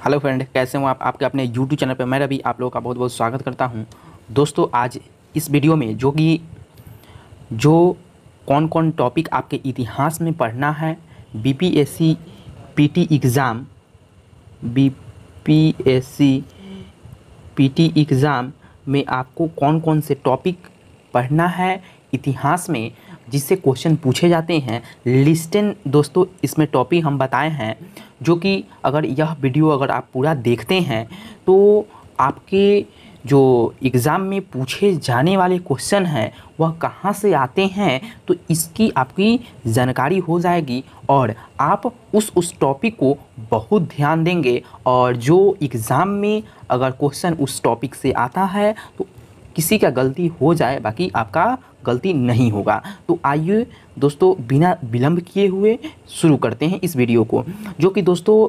Hello friend, कैसे हो आप? आपके अपने यूट्यूब चैनल पे मैं रवि आप लोगों का बहुत बहुत स्वागत करता हूं। दोस्तों, आज इस वीडियो में जो कौन कौन टॉपिक आपके इतिहास में पढ़ना है, BPSC PT exam BPSC PT exam में आपको कौन कौन से टॉपिक पढ़ना है इतिहास में, जिससे क्वेश्चन पूछे जाते हैं। लिस्टेन दोस्तों इसमें टॉपिक हम बताए हैं, जो कि अगर यह वीडियो अगर आप पूरा देखते हैं तो आपके जो एग्ज़ाम में पूछे जाने वाले क्वेश्चन हैं वह कहाँ से आते हैं, तो इसकी आपकी जानकारी हो जाएगी और आप उस टॉपिक को बहुत ध्यान देंगे। और जो एग्ज़ाम में अगर क्वेश्चन उस टॉपिक से आता है तो किसी का गलती हो जाए, बाकी आपका गलती नहीं होगा। तो आइए दोस्तों, बिना विलंब किए हुए शुरू करते हैं इस वीडियो को, जो कि दोस्तों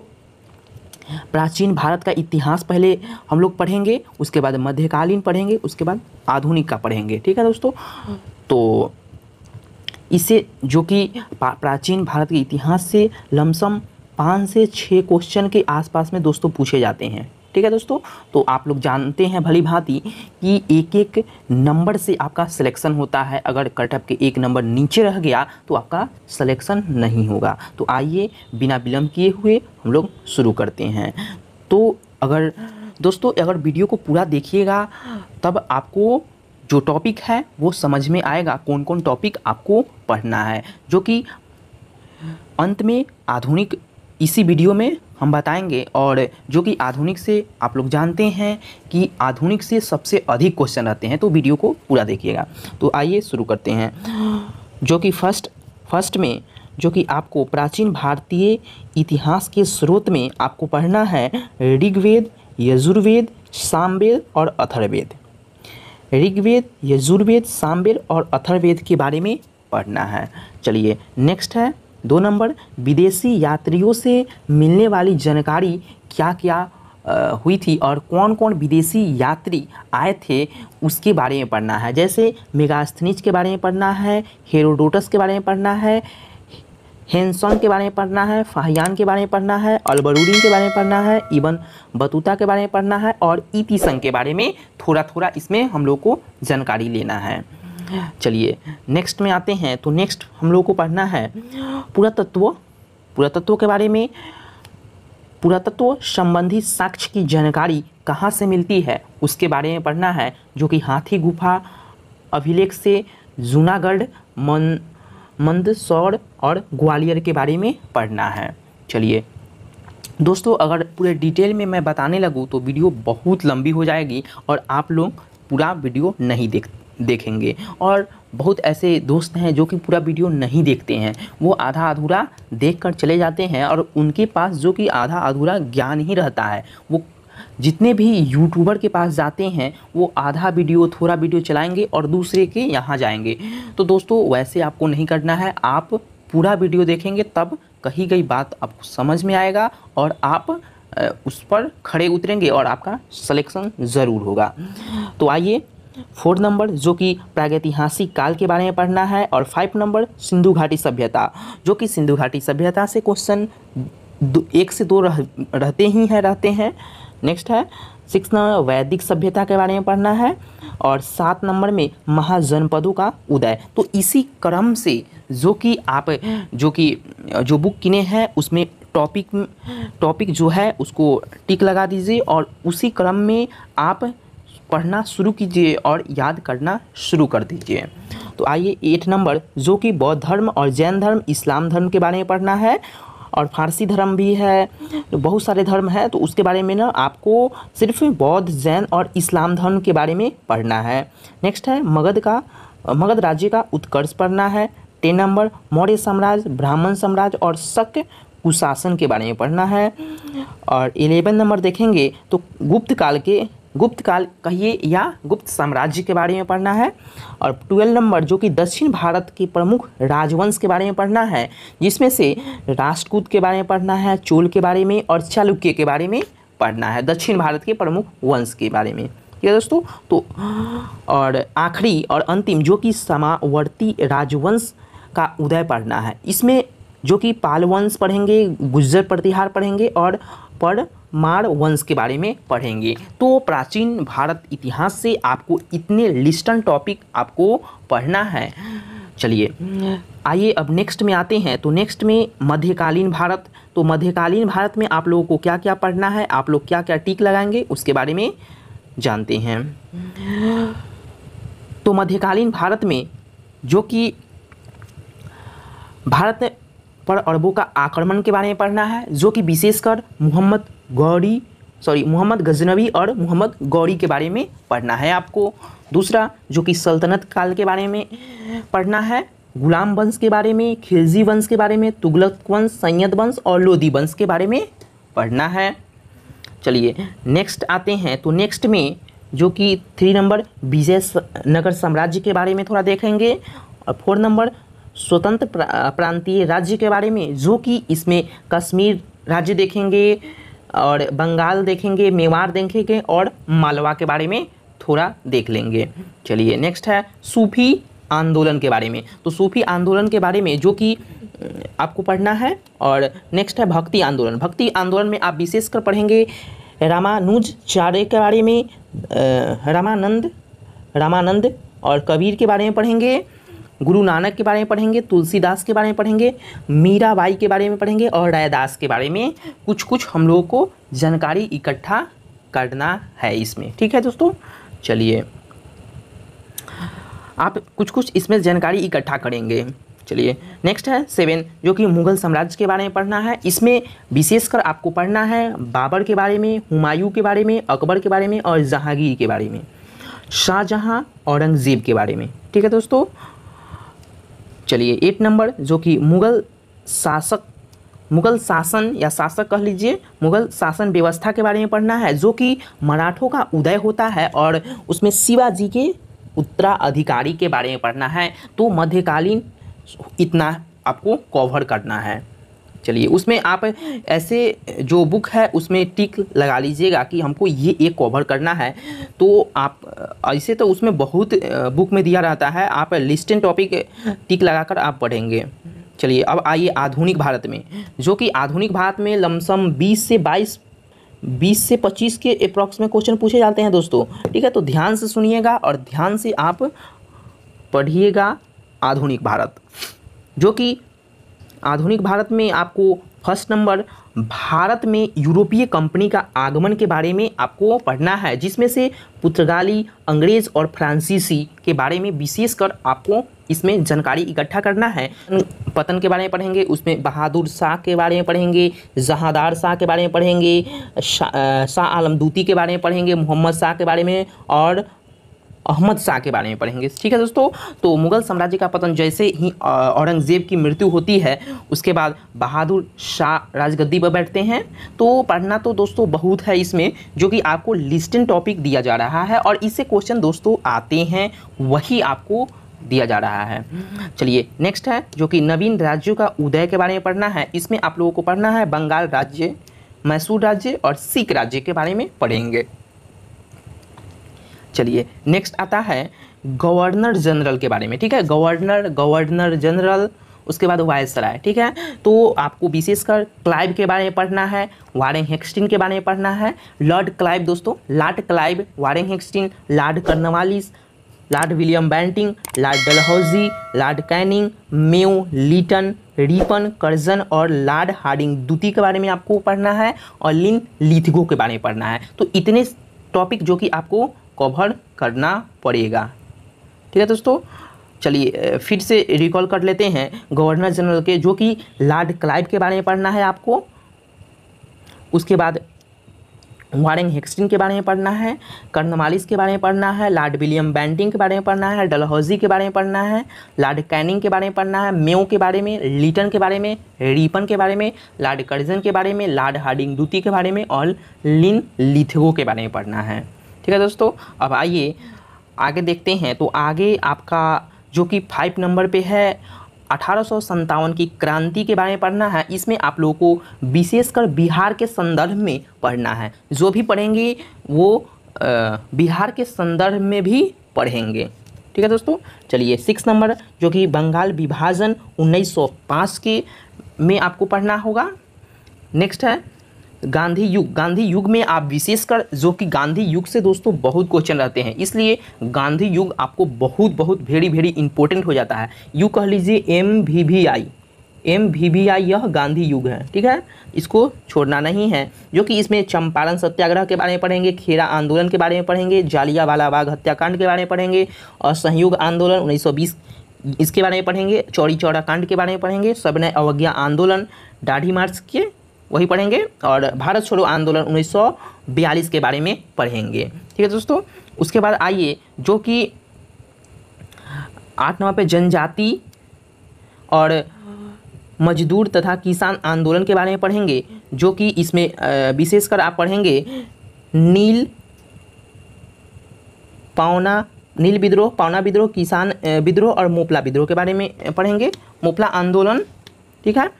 प्राचीन भारत का इतिहास पहले हम लोग पढ़ेंगे, उसके बाद मध्यकालीन पढ़ेंगे, उसके बाद आधुनिक का पढ़ेंगे। ठीक है दोस्तों, तो इसे जो कि प्राचीन भारत के इतिहास से लमसम 5 से 6 क्वेश्चन के आसपास में दोस्तों पूछे जाते हैं। ठीक है दोस्तों, तो आप लोग जानते हैं भली भांति कि एक एक नंबर से आपका सिलेक्शन होता है। अगर कटअप के एक नंबर नीचे रह गया तो आपका सिलेक्शन नहीं होगा। तो आइए बिना विलंब किए हुए हम लोग शुरू करते हैं। तो अगर दोस्तों वीडियो को पूरा देखिएगा तब आपको जो टॉपिक है वो समझ में आएगा, कौन कौन टॉपिक आपको पढ़ना है, जो कि अंत में आधुनिक इसी वीडियो में हम बताएंगे। और जो कि आधुनिक से आप लोग जानते हैं कि आधुनिक से सबसे अधिक क्वेश्चन रहते हैं, तो वीडियो को पूरा देखिएगा। तो आइए शुरू करते हैं, जो कि फर्स्ट में जो कि आपको प्राचीन भारतीय इतिहास के स्रोत में आपको पढ़ना है ऋग्वेद, यजुर्वेद, सामवेद और अथर्ववेद। ऋग्वेद, यजुर्वेद, सामवेद और अथर्ववेद के बारे में पढ़ना है। चलिए नेक्स्ट है 2 नंबर, विदेशी यात्रियों से मिलने वाली जानकारी क्या क्या हुई थी और कौन कौन विदेशी यात्री आए थे उसके बारे में पढ़ना है। जैसे मेगास्थनीज के बारे में पढ़ना है, हेरोडोटस के बारे में पढ़ना है, हेनसॉन के बारे में पढ़ना है, फाहियान के बारे में पढ़ना है, अल्बरूदीन के बारे में पढ़ना है, इब्न बतूता के बारे में पढ़ना है और ईतीसन के बारे में थोड़ा थोड़ा इसमें हम लोग को जानकारी लेना है। चलिए नेक्स्ट में आते हैं। तो नेक्स्ट हम लोग को पढ़ना है पुरातत्व के बारे में। पुरातत्व संबंधी साक्ष्य की जानकारी कहाँ से मिलती है उसके बारे में पढ़ना है, जो कि हाथी गुफा अभिलेख से जूनागढ़, मंदसौर और ग्वालियर के बारे में पढ़ना है। चलिए दोस्तों, अगर पूरे डिटेल में मैं बताने लगूँ तो वीडियो बहुत लंबी हो जाएगी और आप लोग पूरा वीडियो नहीं देखेंगे। और बहुत ऐसे दोस्त हैं जो कि पूरा वीडियो नहीं देखते हैं, वो आधा अधूरा देखकर चले जाते हैं और उनके पास जो कि आधा अधूरा ज्ञान ही रहता है। वो जितने भी यूट्यूबर के पास जाते हैं वो आधा वीडियो थोड़ा वीडियो चलाएंगे और दूसरे के यहाँ जाएंगे। तो दोस्तों वैसे आपको नहीं करना है, आप पूरा वीडियो देखेंगे तब कही गई बात आपको समझ में आएगा और आप उस पर खड़े उतरेंगे और आपका सिलेक्शन ज़रूर होगा। तो आइए 4 नंबर, जो कि प्रागैतिहासिक काल के बारे में पढ़ना है। और 5 नंबर सिंधु घाटी सभ्यता, जो कि सिंधु घाटी सभ्यता से क्वेश्चन 1 से 2 रहते हैं। नेक्स्ट है 6 नंबर, वैदिक सभ्यता के बारे में पढ़ना है। और 7 नंबर में महाजनपदों का उदय। तो इसी क्रम से जो बुक किने हैं उसमें टॉपिक जो है उसको टिक लगा दीजिए और उसी क्रम में आप पढ़ना शुरू कीजिए और याद करना शुरू कर दीजिए। तो आइए 8 नंबर, जो कि बौद्ध धर्म और जैन धर्म, इस्लाम धर्म के बारे में पढ़ना है। और फारसी धर्म भी है, तो बहुत सारे धर्म हैं, तो उसके बारे में ना आपको सिर्फ बौद्ध, जैन और इस्लाम धर्म के बारे में पढ़ना है। नेक्स्ट है मगध राज्य का उत्कर्ष पढ़ना है। 10 नंबर, मौर्य साम्राज्य, ब्राह्मण साम्राज्य और शक कुशासन के बारे में पढ़ना है। और 11 नंबर देखेंगे तो गुप्त काल कहिए या गुप्त साम्राज्य के बारे में पढ़ना है। और 12 नंबर, जो कि दक्षिण भारत के प्रमुख राजवंश के बारे में पढ़ना है, जिसमें से राष्ट्रकूट के बारे में पढ़ना है, चोल के बारे में और चालुक्य के बारे में पढ़ना है, दक्षिण भारत के प्रमुख वंश के बारे में। ठीक है दोस्तों, तो और आखिरी और अंतिम, जो कि समावर्ती राजवंश का उदय पढ़ना है। इसमें जो कि पाल वंश पढ़ेंगे, गुज्जर प्रतिहार पढ़ेंगे और मार वंश के बारे में पढ़ेंगे। तो प्राचीन भारत इतिहास से आपको इतने लिस्टन टॉपिक आपको पढ़ना है। चलिए आइए अब नेक्स्ट में आते हैं। तो नेक्स्ट में मध्यकालीन भारत। तो मध्यकालीन भारत में आप लोगों को क्या क्या पढ़ना है, आप लोग क्या क्या टिक लगाएंगे उसके बारे में जानते हैं। तो मध्यकालीन भारत में जो कि भारत पर अरबों का आक्रमण के बारे में पढ़ना है, जो कि विशेषकर मोहम्मद गजनवी और मोहम्मद गौरी के बारे में पढ़ना है आपको। दूसरा जो कि सल्तनत काल के बारे में पढ़ना है, गुलाम वंश के बारे में, खिलजी वंश के बारे में, तुगलक वंश, सैयद वंश और लोदी वंश के बारे में पढ़ना है। चलिए नेक्स्ट आते हैं। तो नेक्स्ट में जो कि 3 नंबर विजयनगर साम्राज्य के बारे में थोड़ा देखेंगे और 4 नंबर स्वतंत्र प्रांतीय राज्य के बारे में, जो कि इसमें कश्मीर राज्य देखेंगे और बंगाल देखेंगे, मेवाड़ देखेंगे और मालवा के बारे में थोड़ा देख लेंगे। चलिए नेक्स्ट है सूफी आंदोलन के बारे में। तो सूफी आंदोलन के बारे में जो कि आपको पढ़ना है। और नेक्स्ट है भक्ति आंदोलन। भक्ति आंदोलन में आप विशेषकर पढ़ेंगे रामानुजाचार्य के बारे में, रामानंद और कबीर के बारे में पढ़ेंगे, गुरु नानक के बारे में पढ़ेंगे, तुलसीदास के बारे में पढ़ेंगे, मीराबाई के बारे में पढ़ेंगे और रैदास के बारे में कुछ हम लोगों को जानकारी इकट्ठा करना है इसमें। ठीक है दोस्तों, चलिए आप कुछ इसमें जानकारी इकट्ठा करेंगे। चलिए नेक्स्ट है 7 जो कि मुगल साम्राज्य के बारे में पढ़ना है। इसमें विशेषकर आपको पढ़ना है बाबर के बारे में, हुमायूं के बारे में, अकबर के बारे में और जहांगीर के बारे में, शाहजहां, औरंगजेब के बारे में। ठीक है दोस्तों, चलिए 8 नंबर जो कि मुगल शासन या शासक कह लीजिए, मुगल शासन व्यवस्था के बारे में पढ़ना है, जो कि मराठों का उदय होता है और उसमें शिवाजी के उत्तराधिकारी के बारे में पढ़ना है। तो मध्यकालीन इतना आपको कवर करना है। चलिए उसमें आप ऐसे जो बुक है उसमें टिक लगा लीजिएगा कि हमको ये एक कवर करना है। तो आप ऐसे तो उसमें बहुत बुक में दिया रहता है, आप लिस्टेड टॉपिक टिक लगाकर आप पढ़ेंगे। चलिए अब आइए आधुनिक भारत में, जो कि आधुनिक भारत में लमसम 20 से 25 के अप्रॉक्स में क्वेश्चन पूछे जाते हैं दोस्तों। ठीक है, तो ध्यान से सुनिएगा और ध्यान से आप पढ़िएगा आधुनिक भारत। जो कि आधुनिक भारत में आपको फर्स्ट नंबर भारत में यूरोपीय कंपनी का आगमन के बारे में आपको पढ़ना है, जिसमें से पुर्तगाली, अंग्रेज़ और फ्रांसीसी के बारे में विशेषकर आपको इसमें जानकारी इकट्ठा करना है। पतन के बारे में पढ़ेंगे, उसमें बहादुर शाह के बारे में पढ़ेंगे, जहांदार शाह के बारे में पढ़ेंगे, शाह आलम दूती के बारे में पढ़ेंगे, मोहम्मद शाह के बारे में और अहमद शाह के बारे में पढ़ेंगे। ठीक है दोस्तों, तो मुगल साम्राज्य का पतन जैसे ही औरंगजेब की मृत्यु होती है, उसके बाद बहादुर शाह राजगद्दी पर बैठते हैं। तो पढ़ना तो दोस्तों बहुत है इसमें, जो कि आपको लिस्टेड टॉपिक दिया जा रहा है और इससे क्वेश्चन दोस्तों आते हैं, वही आपको दिया जा रहा है। चलिए नेक्स्ट है जो कि नवीन राज्यों का उदय के बारे में पढ़ना है। इसमें आप लोगों को पढ़ना है बंगाल राज्य, मैसूर राज्य और सिख राज्य के बारे में पढ़ेंगे। चलिए नेक्स्ट आता है गवर्नर जनरल के बारे में। ठीक है, गवर्नर जनरल, उसके बाद वायसराय। ठीक है, तो आपको विशेषकर क्लाइव के बारे में पढ़ना है, वारेन हेस्टिंग के बारे में पढ़ना है। लॉर्ड क्लाइव दोस्तों, Lord Clive, Warren Hastings, Lord Cornwallis, Lord William Bentinck, Lord Dalhousie, Lord Canning, Mayo, Lytton, Ripon, Curzon और लॉर्ड हार्डिंग दूती के बारे में आपको पढ़ना है और लिन लिथगो के बारे में पढ़ना है। तो इतने टॉपिक जो कि आपको कवर करना पड़ेगा। ठीक है दोस्तों, चलिए फिर से रिकॉल कर लेते हैं गवर्नर जनरल के, जो कि लॉर्ड क्लाइव के बारे में पढ़ना है आपको। उसके बाद वारेन हेस्टिंग के बारे में पढ़ना है, कॉर्नवालिस के बारे में पढ़ना है, लॉर्ड विलियम बेंटिंग के बारे में पढ़ना है, डलहौजी के बारे में पढ़ना है, लॉर्ड कैनिंग के बारे में पढ़ना है, मेयो के बारे में, लीटन के बारे में, रिपन के बारे में, लॉर्ड कर्जन के बारे में, लॉर्ड हार्डिंग दूती के बारे में और लिन लिथगो के बारे में पढ़ना है। ठीक है दोस्तों, अब आइए आगे देखते हैं। तो आगे आपका जो कि 5 नंबर पे है 1857 की क्रांति के बारे में पढ़ना है। इसमें आप लोगों को विशेषकर बिहार के संदर्भ में पढ़ना है। जो भी पढ़ेंगे वो बिहार के संदर्भ में भी पढ़ेंगे। ठीक है दोस्तों, चलिए 6 नंबर जो कि बंगाल विभाजन 1905 के में आपको पढ़ना होगा। नेक्स्ट है गांधी युग में आप विशेषकर जो कि गांधी युग से दोस्तों बहुत क्वेश्चन रहते हैं, इसलिए गांधी युग आपको बहुत वेरी इंपॉर्टेंट हो जाता है। यू कह लीजिए MVVI यह गांधी युग है, ठीक है, इसको छोड़ना नहीं है। जो कि इसमें चंपारण सत्याग्रह के बारे में पढ़ेंगे, खेरा आंदोलन के बारे में पढ़ेंगे, जालियांवाला बाग हत्याकांड के बारे में पढ़ेंगे, और संयुग आंदोलन 1920 इसके बारे में पढ़ेंगे, चौरी चौरा कांड के बारे में पढ़ेंगे, सविनय अवज्ञा आंदोलन, दाढ़ी मार्च के वही पढ़ेंगे, और भारत छोड़ो आंदोलन 1942 के बारे में पढ़ेंगे, ठीक है दोस्तों। उसके बाद आइए जो कि 8 नंबर पे जनजाति और मजदूर तथा किसान आंदोलन के बारे में पढ़ेंगे, जो कि इसमें विशेषकर आप पढ़ेंगे नील विद्रोह, पावना विद्रोह, किसान विद्रोह और मोपला विद्रोह के बारे में पढ़ेंगे, मोपला आंदोलन, ठीक है।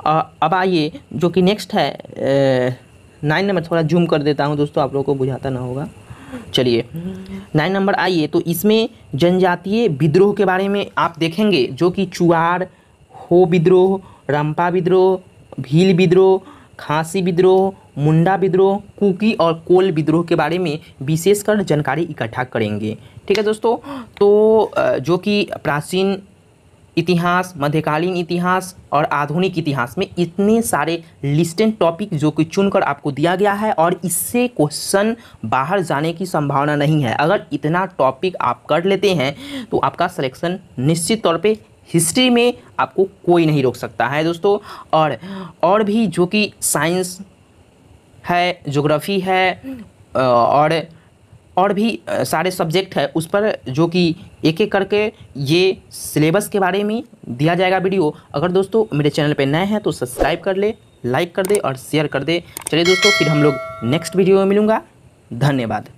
अब आइए जो कि नेक्स्ट है 9 नंबर, थोड़ा जूम कर देता हूं दोस्तों, आप लोगों को बुझाता ना होगा। चलिए 9 नंबर आइए, तो इसमें जनजातीय विद्रोह के बारे में आप देखेंगे, जो कि चुआर, हो विद्रोह, रंपा विद्रोह, भील विद्रोह, खांसी विद्रोह, मुंडा विद्रोह, कुकी और कोल विद्रोह के बारे में विशेषकर जानकारी इकट्ठा करेंगे, ठीक है दोस्तों। तो जो कि प्राचीन इतिहास, मध्यकालीन इतिहास और आधुनिक इतिहास में इतने सारे लिस्टेड टॉपिक जो कि चुनकर आपको दिया गया है, और इससे क्वेश्चन बाहर जाने की संभावना नहीं है। अगर इतना टॉपिक आप कर लेते हैं तो आपका सिलेक्शन निश्चित तौर पे हिस्ट्री में आपको कोई नहीं रोक सकता है दोस्तों। और भी जो कि साइंस है, ज्योग्राफी है, और भी सारे सब्जेक्ट है, उस पर जो कि एक एक करके ये सिलेबस के बारे में दिया जाएगा वीडियो। अगर दोस्तों मेरे चैनल पे नए हैं तो सब्सक्राइब कर ले, लाइक कर दे और शेयर कर दे। चलिए दोस्तों, फिर हम लोग नेक्स्ट वीडियो में मिलूँगा। धन्यवाद।